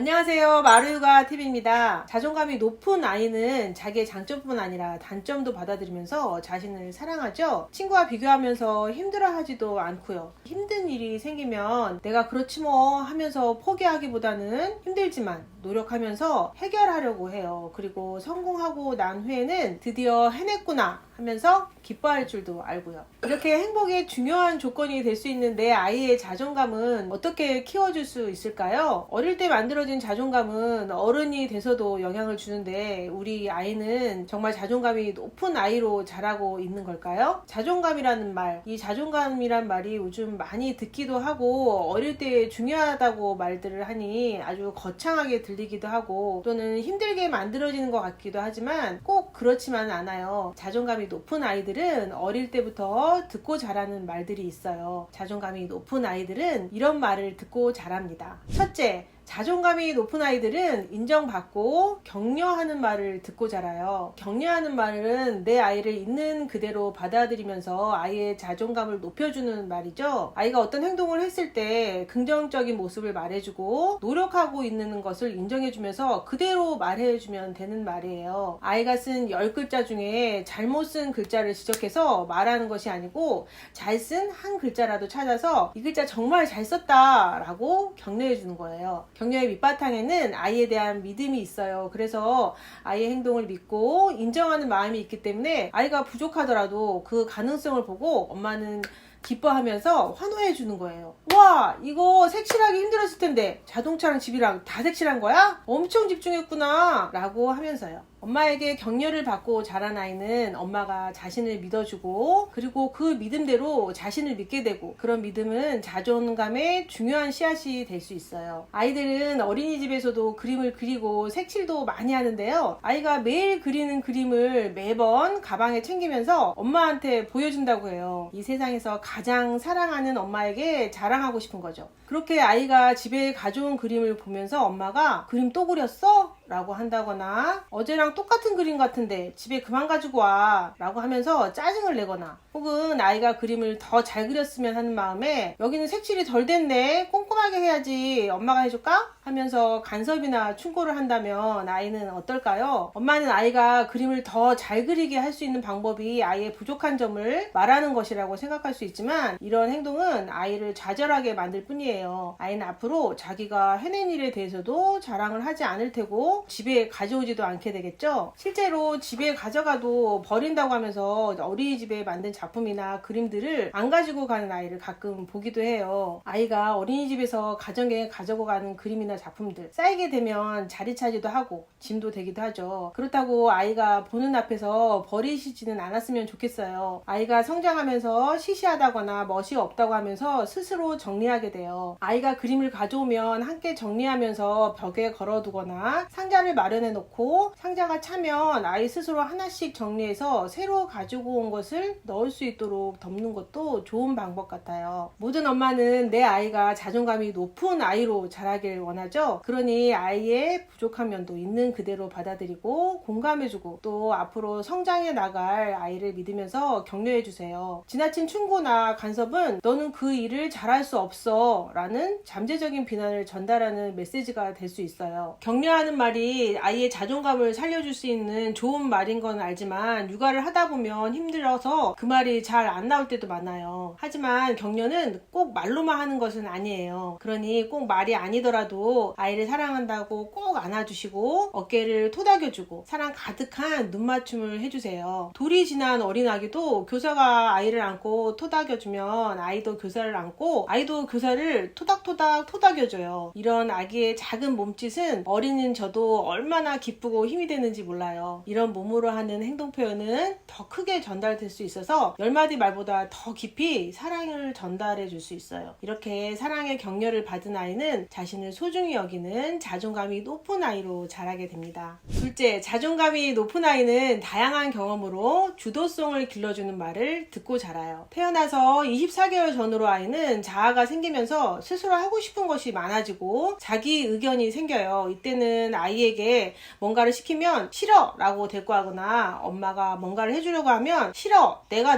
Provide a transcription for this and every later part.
안녕하세요. 마루유가 TV입니다. 자존감이 높은 아이는 자기의 장점뿐 아니라 단점도 받아들이면서 자신을 사랑하죠. 친구와 비교하면서 힘들어하지도 않고요. 힘든 일이 생기면 내가 그렇지 뭐 하면서 포기하기보다는 힘들지만 노력하면서 해결하려고 해요. 그리고 성공하고 난 후에는 드디어 해냈구나 하면서 기뻐할 줄도 알고요. 이렇게 행복의 중요한 조건이 될 수 있는 내 아이의 자존감은 어떻게 키워줄 수 있을까요? 어릴 때 만들어진 자존감은 어른이 돼서도 영향을 주는데 우리 아이는 정말 자존감이 높은 아이로 자라고 있는 걸까요? 자존감이라는 말, 이 자존감이란 말이 요즘 많이 듣기도 하고 어릴 때 중요하다고 말들을 하니 아주 거창하게 들리기도 하고 또는 힘들게 만들어지는 것 같기도 하지만 꼭 그렇지만은 않아요. 자존감이 높은 아이들은 어릴 때부터 듣고 자라는 말들이 있어요. 자존감이 높은 아이들은 이런 말을 듣고 자랍니다. 첫째, 자존감이 높은 아이들은 인정받고 격려하는 말을 듣고 자라요. 격려하는 말은 내 아이를 있는 그대로 받아들이면서 아이의 자존감을 높여주는 말이죠. 아이가 어떤 행동을 했을 때 긍정적인 모습을 말해주고 노력하고 있는 것을 인정해주면서 그대로 말해주면 되는 말이에요. 아이가 쓴 10글자 중에 잘못 쓴 글자를 지적해서 말하는 것이 아니고 잘 쓴 한 글자라도 찾아서 이 글자 정말 잘 썼다 라고 격려해주는 거예요. 격려의 밑바탕에는 아이에 대한 믿음이 있어요. 그래서 아이의 행동을 믿고 인정하는 마음이 있기 때문에 아이가 부족하더라도 그 가능성을 보고 엄마는 기뻐하면서 환호해 주는 거예요. 와, 이거 색칠하기 힘들었을 텐데 자동차랑 집이랑 다 색칠한 거야? 엄청 집중했구나 라고 하면서요. 엄마에게 격려를 받고 자란 아이는 엄마가 자신을 믿어주고 그리고 그 믿음대로 자신을 믿게 되고 그런 믿음은 자존감의 중요한 씨앗이 될 수 있어요. 아이들은 어린이집에서도 그림을 그리고 색칠도 많이 하는데요. 아이가 매일 그리는 그림을 매번 가방에 챙기면서 엄마한테 보여준다고 해요. 이 세상에서 가장 사랑하는 엄마에게 자랑하고 싶은 거죠. 그렇게 아이가 집에 가져온 그림을 보면서 엄마가 그림 또 그렸어? 라고 한다거나 어제랑 똑같은 그림 같은데 집에 그만 가지고 와 라고 하면서 짜증을 내거나 혹은 아이가 그림을 더 잘 그렸으면 하는 마음에 여기는 색칠이 덜 됐네 꼼꼼하게 해야지 엄마가 해줄까? 하면서 간섭이나 충고를 한다면 아이는 어떨까요? 엄마는 아이가 그림을 더 잘 그리게 할 수 있는 방법이 아이의 부족한 점을 말하는 것이라고 생각할 수 있지만 이런 행동은 아이를 좌절하게 만들 뿐이에요. 아이는 앞으로 자기가 해낸 일에 대해서도 자랑을 하지 않을 테고 집에 가져오지도 않게 되겠죠. 실제로 집에 가져가도 버린다고 하면서 어린이집에 만든 작품이나 그림들을 안 가지고 가는 아이를 가끔 보기도 해요. 아이가 어린이집에서 가정에 가지고 가는 그림이나 작품들 쌓이게 되면 자리 차지도 하고 짐도 되기도 하죠. 그렇다고 아이가 보는 앞에서 버리시지는 않았으면 좋겠어요. 아이가 성장하면서 시시하다거나 멋이 없다고 하면서 스스로 정리하게 돼요. 아이가 그림을 가져오면 함께 정리하면서 벽에 걸어두거나 상자를 마련해 놓고 상자가 차면 아이 스스로 하나씩 정리해서 새로 가지고 온 것을 넣을 수 있도록 덮는 것도 좋은 방법 같아요. 모든 엄마는 내 아이가 자존감이 높은 아이로 자라길 원하죠. 그러니 아이의 부족한 면도 있는 그대로 받아들이고 공감해주고 또 앞으로 성장해 나갈 아이를 믿으면서 격려해 주세요. 지나친 충고나 간섭은 너는 그 일을 잘할 수 없어 라는 잠재적인 비난을 전달하는 메시지가 될 수 있어요. 격려하는 말이 아이의 자존감을 살려줄 수 있는 좋은 말인 건 알지만 육아를 하다 보면 힘들어서 그 말이 잘 안 나올 때도 많아요. 하지만 격려는 꼭 말로만 하는 것은 아니에요. 그러니 꼭 말이 아니더라도 아이를 사랑한다고 꼭 안아주시고 어깨를 토닥여주고 사랑 가득한 눈맞춤을 해주세요. 돌이 지난 어린아기도 교사가 아이를 안고 토닥여주면 아이도 교사를 안고 아이도 교사를 토닥토닥 토닥여줘요. 이런 아기의 작은 몸짓은 어린이는 저도 얼마나 기쁘고 힘이 되는지 몰라요. 이런 몸으로 하는 행동 표현은 더 크게 전달될 수 있어서 10마디 말보다 더 깊이 사랑을 전달해 줄 수 있어요. 이렇게 사랑의 격려를 받은 아이는 자신을 소중히 여기는 자존감이 높은 아이로 자라게 됩니다. 둘째, 자존감이 높은 아이는 다양한 경험으로 주도성을 길러주는 말을 듣고 자라요. 태어나서 24개월 전으로 아이는 자아가 생기면서 되면서 스스로 하고 싶은 것이 많아지고 자기 의견이 생겨요. 이때는 아이에게 뭔가를 시키면 싫어 라고 대꾸하거나 엄마가 뭔가를 해주려고 하면 싫어 내가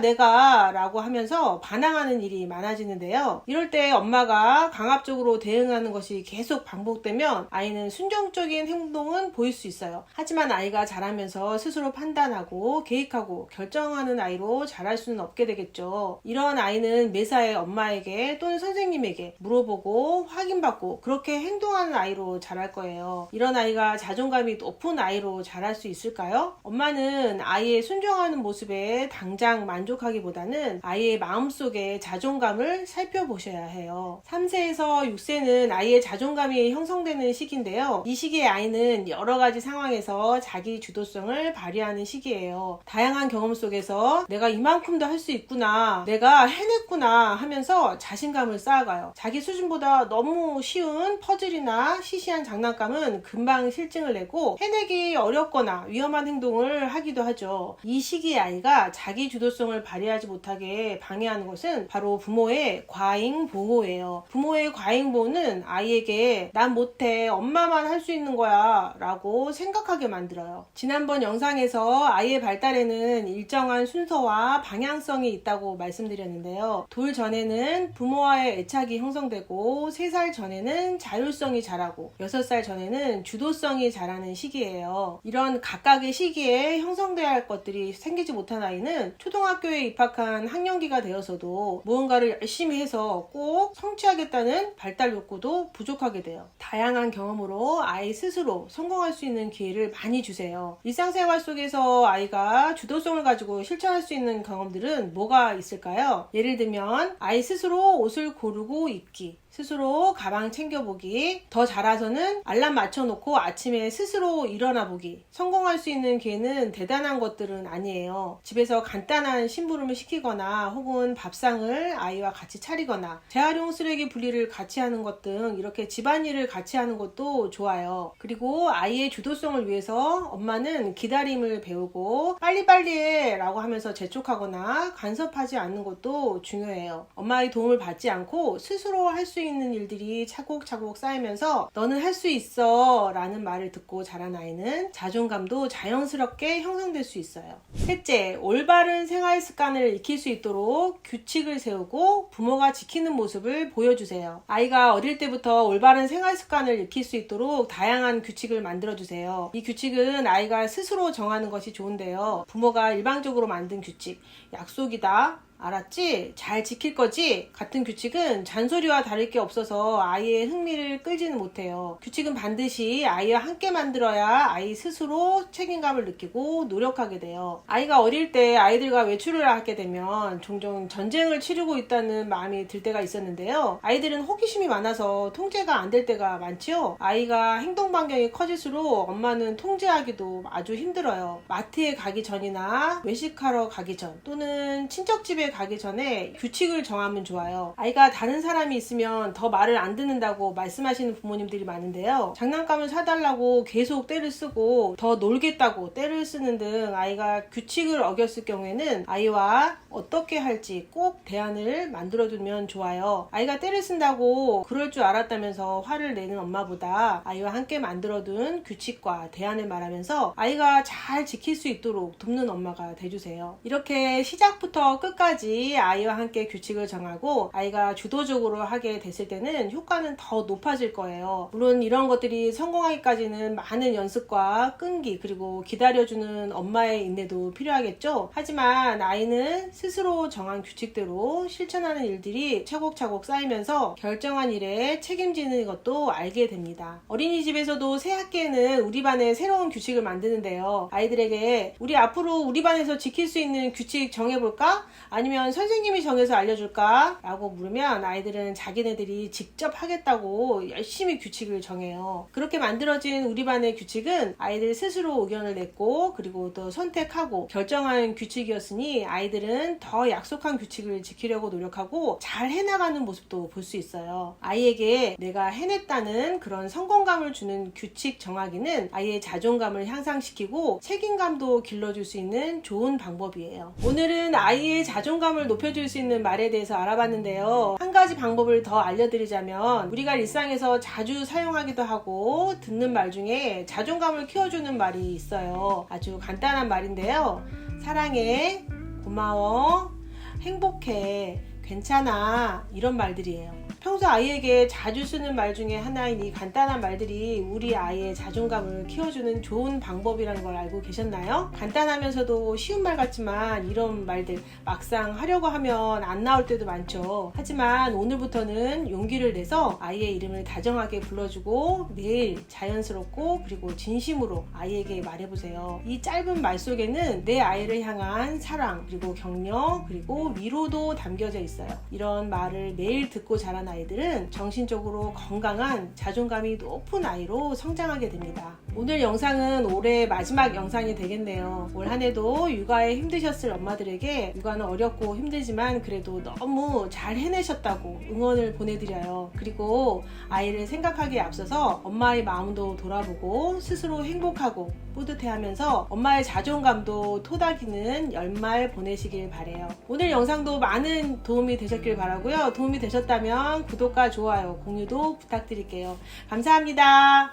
라고 하면서 반항하는 일이 많아지는데요. 이럴 때 엄마가 강압적으로 대응하는 것이 계속 반복되면 아이는 순종적인 행동은 보일 수 있어요. 하지만 아이가 자라면서 스스로 판단하고 계획하고 결정하는 아이로 자랄 수는 없게 되겠죠. 이런 아이는 매사에 엄마에게 또는 선생님에게 물어보고 확인받고 그렇게 행동하는 아이로 자랄 거예요. 이런 아이가 자존감이 높은 아이로 자랄 수 있을까요? 엄마는 아이의 순종하는 모습에 당장 만족하기보다는 아이의 마음속에 자존감을 살펴보셔야 해요. 3세에서 6세는 아이의 자존감이 형성되는 시기인데요. 이 시기에 아이는 여러 가지 상황에서 자기 주도성을 발휘하는 시기예요. 다양한 경험 속에서 내가 이만큼도 할 수 있구나, 내가 해냈구나 하면서 자신감을 쌓아가요. 자기 수준보다 너무 쉬운 퍼즐이나 시시한 장난감은 금방 실증을 내고 해내기 어렵거나 위험한 행동을 하기도 하죠. 이 시기의 아이가 자기 주도성을 발휘하지 못하게 방해하는 것은 바로 부모의 과잉 보호예요. 부모의 과잉 보호는 아이에게 난 못해, 엄마만 할 수 있는 거야 라고 생각하게 만들어요. 지난번 영상에서 아이의 발달에는 일정한 순서와 방향성이 있다고 말씀드렸는데요. 돌 전에는 부모와의 애착이 형성되고 3살 전에는 자율성이 자라고 6살 전에는 주도성이 자라는 시기예요. 이런 각각의 시기에 형성돼야 할 것들이 생기지 못한 아이는 초등학교에 입학한 학년기가 되어서도 무언가를 열심히 해서 꼭 성취하겠다는 발달 욕구도 부족하게 돼요. 다양한 경험으로 아이 스스로 성공할 수 있는 기회를 많이 주세요. 일상생활 속에서 아이가 주도성을 가지고 실천할 수 있는 경험들은 뭐가 있을까요? 예를 들면 아이 스스로 옷을 고르고 입기, 스스로 가방 챙겨보기, 더 자라서는 알람 맞춰놓고 아침에 스스로 일어나 보기. 성공할 수 있는 기회는 대단한 것들은 아니에요. 집에서 간단한 심부름을 시키거나 혹은 밥상을 아이와 같이 차리거나 재활용 쓰레기 분리를 같이 하는 것 등 이렇게 집안일을 같이 하는 것도 좋아요. 그리고 아이의 주도성을 위해서 엄마는 기다림을 배우고 빨리빨리 해 라고 하면서 재촉하거나 간섭하지 않는 것도 중요해요. 엄마의 도움을 받지 않고 스스로 할 수 있는 일들이 차곡차곡 쌓이면서 너는 할 수 있어 라는 말을 듣고 자란 아이는 자존감도 자연스럽게 형성될 수 있어요. 셋째, 올바른 생활 습관을 익힐 수 있도록 규칙을 세우고 부모가 지키는 모습을 보여주세요. 아이가 어릴 때부터 올바른 생활 습관을 익힐 수 있도록 다양한 규칙을 만들어주세요. 이 규칙은 아이가 스스로 정하는 것이 좋은데요. 부모가 일방적으로 만든 규칙, 약속이다, 알았지? 잘 지킬 거지? 같은 규칙은 잔소리와 다를 게 없어서 아이의 흥미를 끌지는 못해요. 규칙은 반드시 아이와 함께 만들어야 아이 스스로 책임감을 느끼고 노력하게 돼요. 아이가 어릴 때 아이들과 외출을 하게 되면 종종 전쟁을 치르고 있다는 마음이 들 때가 있었는데요. 아이들은 호기심이 많아서 통제가 안 될 때가 많지요. 아이가 행동 반경이 커질수록 엄마는 통제하기도 아주 힘들어요. 마트에 가기 전이나 외식하러 가기 전 또는 친척집에 가기 전에 규칙을 정하면 좋아요. 아이가 다른 사람이 있으면 더 말을 안 듣는다고 말씀하시는 부모님들이 많은데요. 장난감을 사달라고 계속 떼를 쓰고 더 놀겠다고 떼를 쓰는 등 아이가 규칙을 어겼을 경우에는 아이와 어떻게 할지 꼭 대안을 만들어두면 좋아요. 아이가 떼를 쓴다고 그럴 줄 알았다면서 화를 내는 엄마보다 아이와 함께 만들어둔 규칙과 대안을 말하면서 아이가 잘 지킬 수 있도록 돕는 엄마가 돼주세요. 이렇게 시작부터 끝까지 아이와 함께 규칙을 정하고 아이가 주도적으로 하게 됐을 때는 효과는 더 높아질 거예요. 물론 이런 것들이 성공하기까지는 많은 연습과 끈기 그리고 기다려주는 엄마의 인내도 필요하겠죠. 하지만 아이는 스스로 정한 규칙대로 실천하는 일들이 차곡차곡 쌓이면서 결정한 일에 책임지는 것도 알게 됩니다. 어린이집에서도 새 학기에는 우리 반에 새로운 규칙을 만드는데요. 아이들에게 우리 앞으로 우리 반에서 지킬 수 있는 규칙 정해볼까? 아니면 선생님이 정해서 알려줄까? 라고 물으면 아이들은 자기네들이 직접 하겠다고 열심히 규칙을 정해요. 그렇게 만들어진 우리 반의 규칙은 아이들 스스로 의견을 냈고 그리고 또 선택하고 결정한 규칙이었으니 아이들은 더 약속한 규칙을 지키려고 노력하고 잘 해나가는 모습도 볼 수 있어요. 아이에게 내가 해냈다는 그런 성공감을 주는 규칙 정하기는 아이의 자존감을 향상시키고 책임감도 길러줄 수 있는 좋은 방법이에요. 오늘은 아이의 자존감 자존감을 높여줄 수 있는 말에 대해서 알아봤는데요. 한 가지 방법을 더 알려드리자면 우리가 일상에서 자주 사용하기도 하고 듣는 말 중에 자존감을 키워주는 말이 있어요. 아주 간단한 말인데요. 사랑해, 고마워, 행복해, 괜찮아, 이런 말들이에요. 평소 아이에게 자주 쓰는 말 중에 하나인 이 간단한 말들이 우리 아이의 자존감을 키워주는 좋은 방법이라는 걸 알고 계셨나요? 간단하면서도 쉬운 말 같지만 이런 말들 막상 하려고 하면 안 나올 때도 많죠. 하지만 오늘부터는 용기를 내서 아이의 이름을 다정하게 불러주고 매일 자연스럽고 그리고 진심으로 아이에게 말해보세요. 이 짧은 말 속에는 내 아이를 향한 사랑, 그리고 격려, 그리고 위로도 담겨져 있어요. 이런 말을 매일 듣고 자란 아이들은 정신적으로 건강한 자존감이 높은 아이로 성장하게 됩니다. 오늘 영상은 올해 마지막 영상이 되겠네요. 올 한 해도 육아에 힘드셨을 엄마들에게 육아는 어렵고 힘들지만 그래도 너무 잘 해내셨다고 응원을 보내드려요. 그리고 아이를 생각하기에 앞서서 엄마의 마음도 돌아보고 스스로 행복하고 뿌듯해하면서 엄마의 자존감도 토닥이는 연말 보내시길 바래요. 오늘 영상도 많은 도움이 되셨길 바라고요. 도움이 되셨다면 구독과 좋아요, 공유도 부탁드릴게요. 감사합니다.